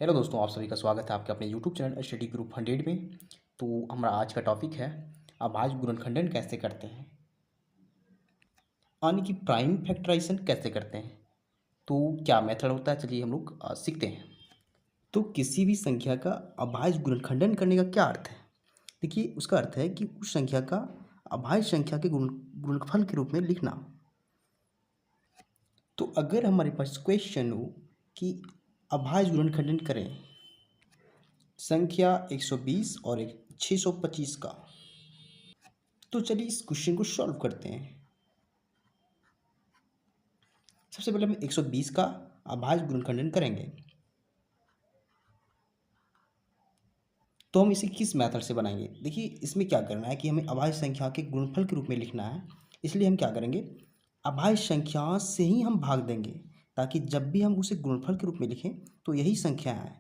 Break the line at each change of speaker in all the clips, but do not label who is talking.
Hello दोस्तों, आप सभी का स्वागत है आपके अपने यूट्यूब चैनल स्टडी ग्रुप 100 में। तो हमारा आज का टॉपिक है अभाज्य गुणनखंडन कैसे करते हैं, यानी कि प्राइम फैक्टराइजेशन कैसे करते हैं। तो क्या मेथड होता है, चलिए हम लोग सीखते हैं। तो किसी भी संख्या का अभाज्य गुणनखंडन करने का क्या अर्थ है। देखिए, उसका अर्थ है कि उस संख्या का अभाज्य संख्या के गुणनफल के रूप में लिखना। तो अगर हमारे पास क्वेश्चन हो कि अभाज्य गुणनखंडन करें संख्या 120 और 625 का, तो चलिए इस क्वेश्चन को सॉल्व करते हैं। सबसे पहले हम 120 का अभाज्य गुणनखंडन करेंगे। तो हम इसे किस मेथड से बनाएंगे। देखिए, इसमें क्या करना है कि हमें अभाज्य संख्या के गुणनफल के रूप में लिखना है। इसलिए हम क्या करेंगे, अभाज्य संख्या से ही हम भाग देंगे, ताकि जब भी हम उसे गुणनफल के रूप में लिखें तो यही संख्या है।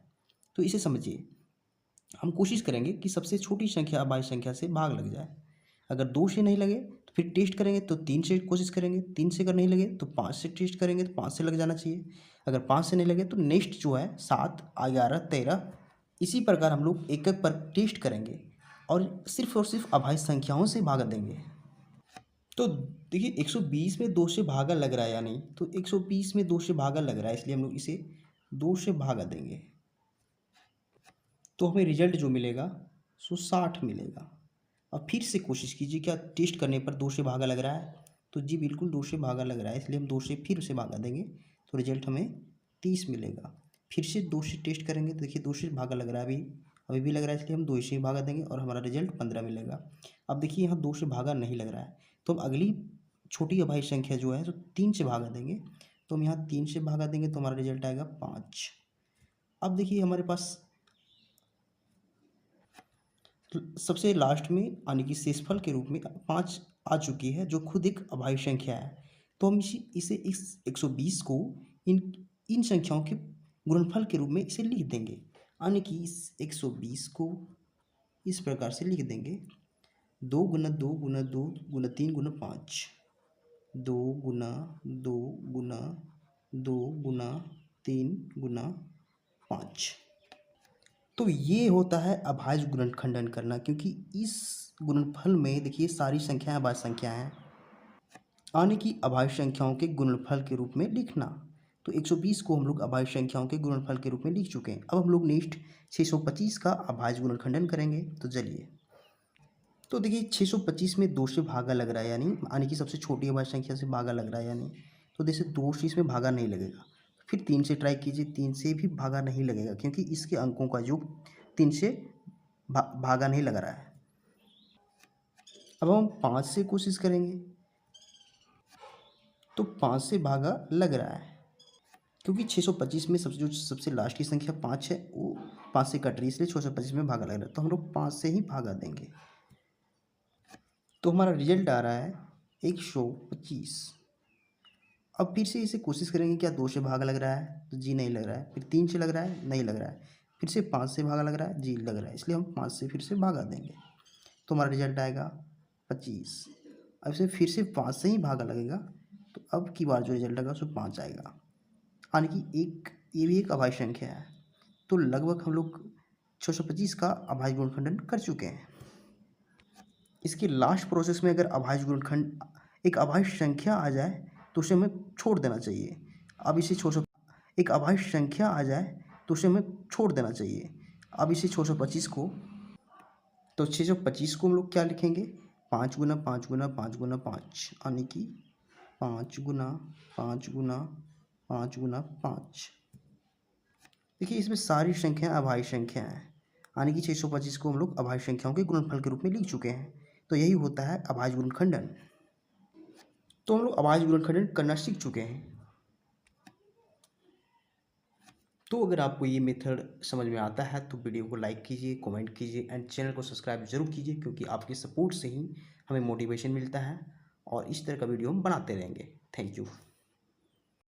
तो इसे समझिए, हम कोशिश करेंगे कि सबसे छोटी संख्या अभाज्य संख्या से भाग लग जाए। अगर 2 से नहीं लगे तो फिर टेस्ट करेंगे, तो 3 से कोशिश करेंगे, 3 से अगर नहीं लगे तो 5 से टेस्ट करेंगे, तो 5 से लग जाना चाहिए। अगर 5 से नहीं लगे तो नेक्स्ट जो है 7, 11, 13, इसी प्रकार हम लोग एक एक पर टेस्ट करेंगे और सिर्फ अभाज्य संख्याओं से भागा देंगे। तो देखिए, 120 में 2 से भागा लग रहा है या नहीं, तो 120 में 2 से भागा लग रहा है, इसलिए हम लोग इसे 2 से भागा देंगे। तो हमें रिजल्ट जो मिलेगा सो 60 मिलेगा। अब फिर से कोशिश कीजिए, क्या टेस्ट करने पर 2 से भागा लग रहा है, तो जी बिल्कुल 2 से भागा लग रहा है, इसलिए हम 2 से फिर से भागा देंगे, तो रिजल्ट हमें 30 मिलेगा। फिर से 2 से टेस्ट करेंगे, तो देखिए 2 से भागा लग रहा है, अभी भी लग रहा है, इसलिए हम 2 से ही भागा देंगे और हमारा रिजल्ट 15 मिलेगा। अब देखिए, यहाँ 2 से भागा नहीं लग रहा है, तो हम अगली छोटी अभाज्य संख्या जो है तो 3 से भागा देंगे। तो हम यहाँ 3 से भागा देंगे तो हमारा रिजल्ट आएगा 5। अब देखिए, हमारे पास सबसे लास्ट में यानी कि शेषफल के रूप में 5 आ चुकी है, जो खुद एक अभाज्य संख्या है। तो हम इसे इस 120 को इन इन संख्याओं के गुणनफल के रूप में इसे लिख देंगे, यानी कि इस 120 को इस प्रकार से लिख देंगे, 2 गुना 2 गुना 2 गुना 3 गुना 5, 2 गुना 2 गुना 2 गुना 3 गुना 5। तो ये होता है अभाज्य गुणनखंडन करना, क्योंकि इस गुणनफल में देखिए सारी संख्याएं अभाज्य संख्या हैं, यानी कि अभाज्य संख्याओं के गुणनफल के रूप में लिखना। तो 120 को हम लोग अभाज्य संख्याओं के गुणनफल के रूप में लिख चुके हैं। अब हम लोग नेक्स्ट 625 का अभाज्य गुणनखंडन करेंगे। तो चलिए, तो देखिए 625 में 2 से भागा लग रहा है, यानी कि सबसे छोटी अभाज्य संख्या से भागा लग रहा है, तो जैसे 2 से इसमें भागा नहीं लगेगा। फिर 3 से ट्राई कीजिए, 3 से भी भागा नहीं लगेगा, क्योंकि इसके अंकों का योग 3 से भागा नहीं लग रहा है। अब हम 5 से कोशिश करेंगे, तो 5 से भागा लग रहा है, क्योंकि 625 में सबसे लास्ट की संख्या 5 है, वो 5 से कट रही है, इसलिए 625 में भागा लग रहा है, तो हम लोग 5 से ही भागा देंगे। तो हमारा रिजल्ट आ रहा है 125। अब फिर से इसे कोशिश करेंगे, क्या 2 से भागा लग रहा है, तो जी नहीं लग रहा है। फिर 3 से लग रहा है, नहीं लग रहा है। फिर से 5 से भागा लग रहा है, जी लग रहा है, इसलिए हम 5 से फिर से भागा देंगे, तो हमारा रिजल्ट आएगा 25। अब इसे फिर से 5 से ही भागा लगेगा, तो अब की बार जो रिजल्ट आएगा उसको 5 आएगा, यानी कि ये भी एक अभाज्य संख्या है। तो लगभग हम लोग 625 का अभाज्य गुणनखंडन कर चुके हैं। इसके लास्ट प्रोसेस में अगर अभाज्य गुणनखंड एक अभाज्य संख्या आ जाए तो उसे हमें छोड़ देना चाहिए। अब इसे 600 एक अभाज्य संख्या आ जाए तो उसे हमें छोड़ देना चाहिए। अब इसे 625 को, तो 625 को हम लोग क्या लिखेंगे, 5 गुना 5 गुना 5 गुना 5, यानी कि 5 गुना 5 गुना 5 गुना 5। देखिए, इसमें सारी संख्याएं अभाज्य संख्या हैं, यानी कि 625 को हम लोग अभाज्य संख्याओं के गुणनफल के रूप में लिख चुके हैं। तो यही होता है अभाज्य गुणनखंडन। तो हम लोग अभाज्य गुणनखंडन करना सीख चुके हैं। तो अगर आपको ये मेथड समझ में आता है तो वीडियो को लाइक कीजिए, कमेंट कीजिए एंड चैनल को सब्सक्राइब जरूर कीजिए, क्योंकि आपके सपोर्ट से ही हमें मोटिवेशन मिलता है और इस तरह का वीडियो हम बनाते रहेंगे। Thank you.